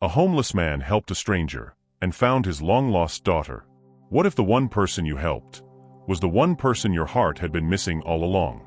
A homeless man helped a stranger and found his long-lost daughter. What if the one person you helped was the one person your heart had been missing all along?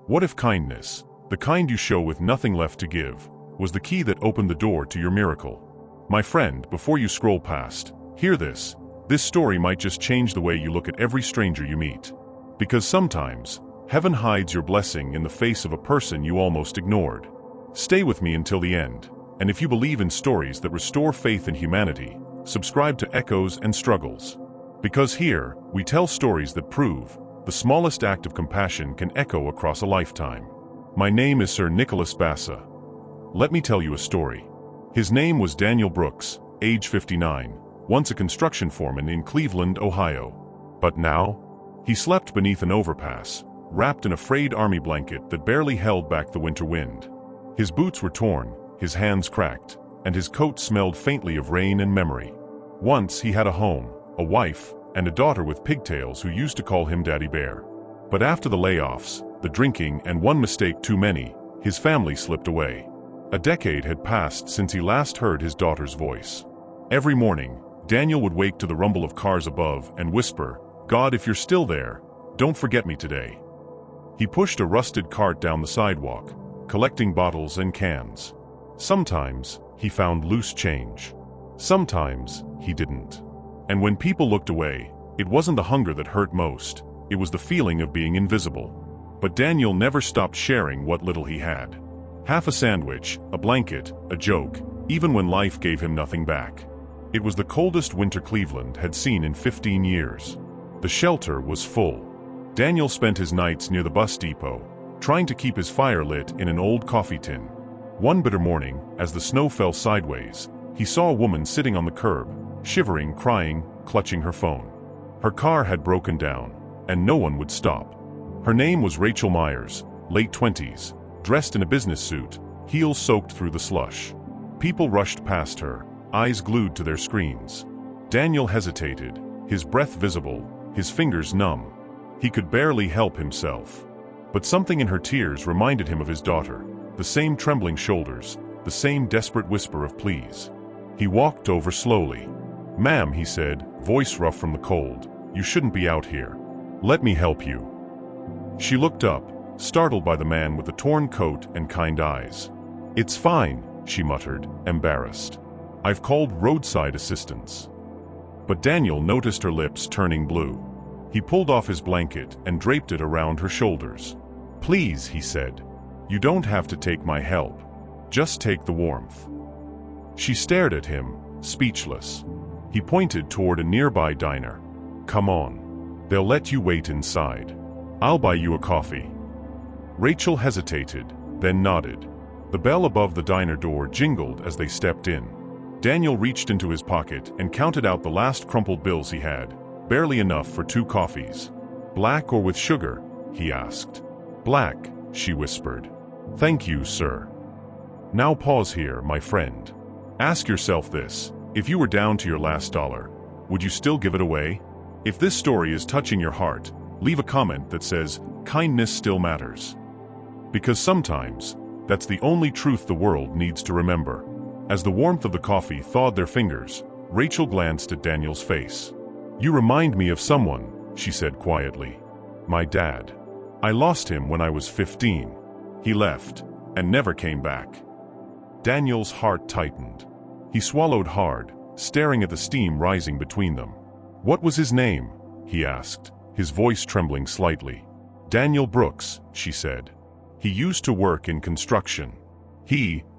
What if kindness, the kind you show with nothing left to give, was the key that opened the door to your miracle? My friend, before you scroll past, hear this. This story might just change the way you look at every stranger you meet. Because sometimes, heaven hides your blessing in the face of a person you almost ignored. Stay with me until the end, and if you believe in stories that restore faith in humanity, subscribe to Echoes and Struggles. Because here, we tell stories that prove the smallest act of compassion can echo across a lifetime. My name is Sir Nicholas Bassa. Let me tell you a story. His name was Daniel Brooks, age 59, once a construction foreman in Cleveland, Ohio. But now, he slept beneath an overpass, wrapped in a frayed army blanket that barely held back the winter wind. His boots were torn, his hands cracked, and his coat smelled faintly of rain and memory. Once he had a home, a wife, and a daughter with pigtails who used to call him Daddy Bear. But after the layoffs, the drinking, and one mistake too many, his family slipped away. A decade had passed since he last heard his daughter's voice. Every morning, Daniel would wake to the rumble of cars above and whisper, "God, if you're still there, don't forget me today." He pushed a rusted cart down the sidewalk, collecting bottles and cans. Sometimes, he found loose change. Sometimes, he didn't. And when people looked away, it wasn't the hunger that hurt most, it was the feeling of being invisible. But Daniel never stopped sharing what little he had. Half a sandwich, a blanket, a joke, even when life gave him nothing back. It was the coldest winter Cleveland had seen in 15 years. The shelter was full. Daniel spent his nights near the bus depot, trying to keep his fire lit in an old coffee tin. One bitter morning, as the snow fell sideways, he saw a woman sitting on the curb, shivering, crying, clutching her phone. Her car had broken down, and no one would stop. Her name was Rachel Myers, late 20s, dressed in a business suit, heels soaked through the slush. People rushed past her, eyes glued to their screens. Daniel hesitated, his breath visible, his fingers numb. He could barely help himself. But something in her tears reminded him of his daughter, the same trembling shoulders, the same desperate whisper of please. He walked over slowly. "Ma'am," he said, voice rough from the cold, "you shouldn't be out here. Let me help you." She looked up, startled by the man with the torn coat and kind eyes. "It's fine," she muttered, embarrassed. "I've called roadside assistance." But Daniel noticed her lips turning blue. He pulled off his blanket and draped it around her shoulders. "Please," he said, "you don't have to take my help. Just take the warmth." She stared at him, speechless. He pointed toward a nearby diner. "Come on. They'll let you wait inside. I'll buy you a coffee." Rachel hesitated, then nodded. The bell above the diner door jingled as they stepped in. Daniel reached into his pocket and counted out the last crumpled bills he had, barely enough for 2 coffees. "Black or with sugar?" he asked. "Black," she whispered. "Thank you, sir." Now pause here, my friend. Ask yourself this: if you were down to your last dollar, would you still give it away? If this story is touching your heart, leave a comment that says, "Kindness still matters." Because sometimes, that's the only truth the world needs to remember. As the warmth of the coffee thawed their fingers, Rachel glanced at Daniel's face. "You remind me of someone," she said quietly. "My dad. I lost him when I was 15. He left, and never came back." Daniel's heart tightened. He swallowed hard, staring at the steam rising between them. "What was his name?" he asked, his voice trembling slightly. "Daniel Brooks," she said. "He used to work in construction.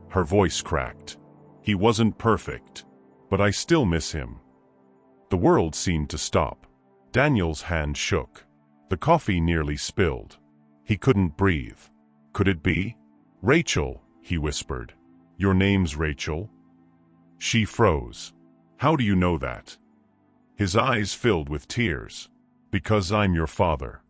Her voice cracked. He wasn't perfect, but I still miss him." The world seemed to stop. Daniel's hand shook. The coffee nearly spilled. He couldn't breathe. Could it be? "Rachel," he whispered. "Your name's Rachel?" She froze. "How do you know that?" His eyes filled with tears. "Because I'm your father."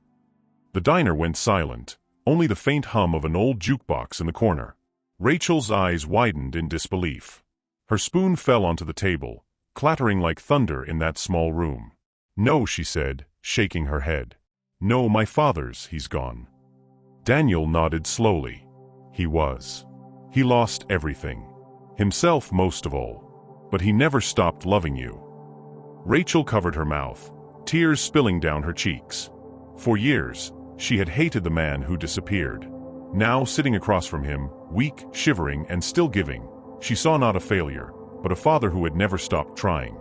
The diner went silent, only the faint hum of an old jukebox in the corner. Rachel's eyes widened in disbelief. Her spoon fell onto the table, clattering like thunder in that small room. "No," she said, shaking her head. "No, my father's, he's gone." Daniel nodded slowly. He was. He lost everything. Himself most of all. but he never stopped loving you. Rachel covered her mouth, tears spilling down her cheeks. For years, she had hated the man who disappeared. Now, sitting across from him, weak, shivering, and still giving, she saw not a failure, but a father who had never stopped trying.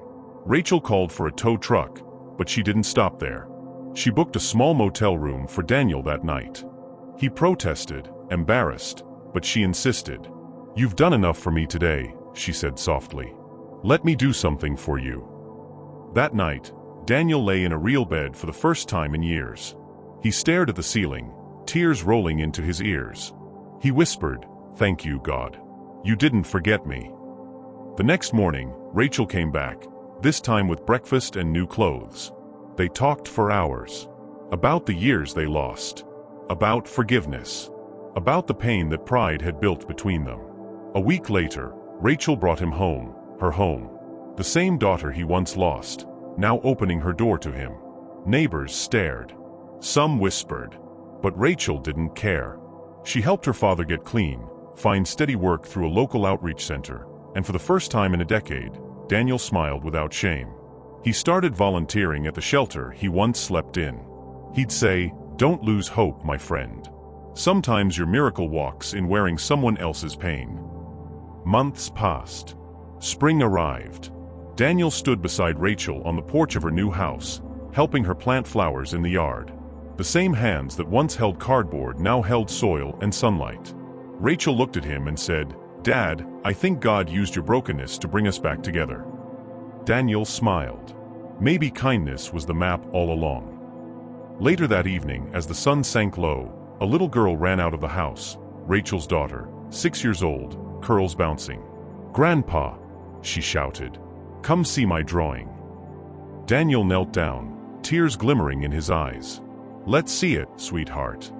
Rachel called for a tow truck, but she didn't stop there. She booked a small motel room for Daniel that night. He protested, embarrassed, but she insisted. "You've done enough for me today," she said softly. "Let me do something for you." That night, Daniel lay in a real bed for the first time in years. He stared at the ceiling, tears rolling into his ears. He whispered, "Thank you, God. You didn't forget me." The next morning, Rachel came back, this time with breakfast and new clothes. They talked for hours. About the years they lost. About forgiveness. About the pain that pride had built between them. A week later, Rachel brought him home, her home. The same daughter he once lost, now opening her door to him. Neighbors stared. Some whispered. But Rachel didn't care. She helped her father get clean, find steady work through a local outreach center, and for the first time in a decade, Daniel smiled without shame. He started volunteering at the shelter he once slept in. He'd say, "Don't lose hope, my friend. Sometimes your miracle walks in wearing someone else's pain." Months passed. Spring arrived. Daniel stood beside Rachel on the porch of her new house, helping her plant flowers in the yard. The same hands that once held cardboard now held soil and sunlight. Rachel looked at him and said, "Dad, I think God used your brokenness to bring us back together." Daniel smiled. Maybe kindness was the map all along. Later that evening, as the sun sank low, a little girl ran out of the house, Rachel's daughter, 6 years old, curls bouncing. "Grandpa," she shouted, "come see my drawing." Daniel knelt down, tears glimmering in his eyes. "Let's see it, sweetheart."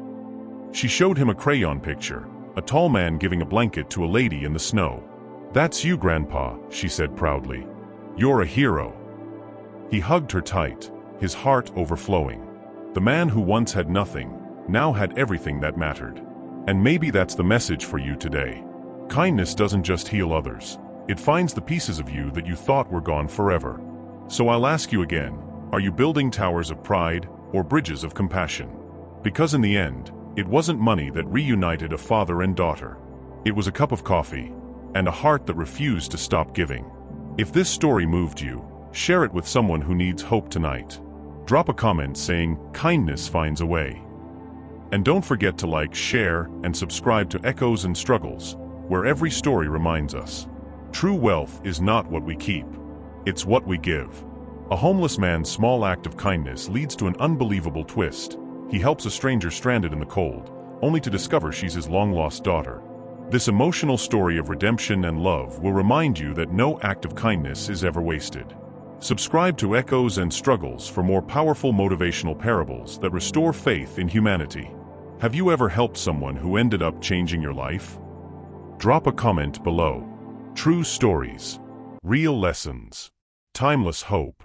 She showed him a crayon picture, a tall man giving a blanket to a lady in the snow. "That's you, Grandpa," she said proudly. "You're a hero." He hugged her tight, his heart overflowing. The man who once had nothing, now had everything that mattered. And maybe that's the message for you today. Kindness doesn't just heal others. It finds the pieces of you that you thought were gone forever. So I'll ask you again, are you building towers of pride or bridges of compassion? Because in the end, it wasn't money that reunited a father and daughter. It was a cup of coffee and a heart that refused to stop giving. If this story moved you, share it with someone who needs hope tonight. Drop a comment saying, "Kindness finds a way." And don't forget to like, share, and subscribe to Echoes and Struggles, where every story reminds us. True wealth is not what we keep. It's what we give. A homeless man's small act of kindness leads to an unbelievable twist. He helps a stranger stranded in the cold, only to discover she's his long-lost daughter. This emotional story of redemption and love will remind you that no act of kindness is ever wasted. Subscribe to Echoes and Struggles for more powerful motivational parables that restore faith in humanity. Have you ever helped someone who ended up changing your life? Drop a comment below. True stories, real lessons, timeless hope.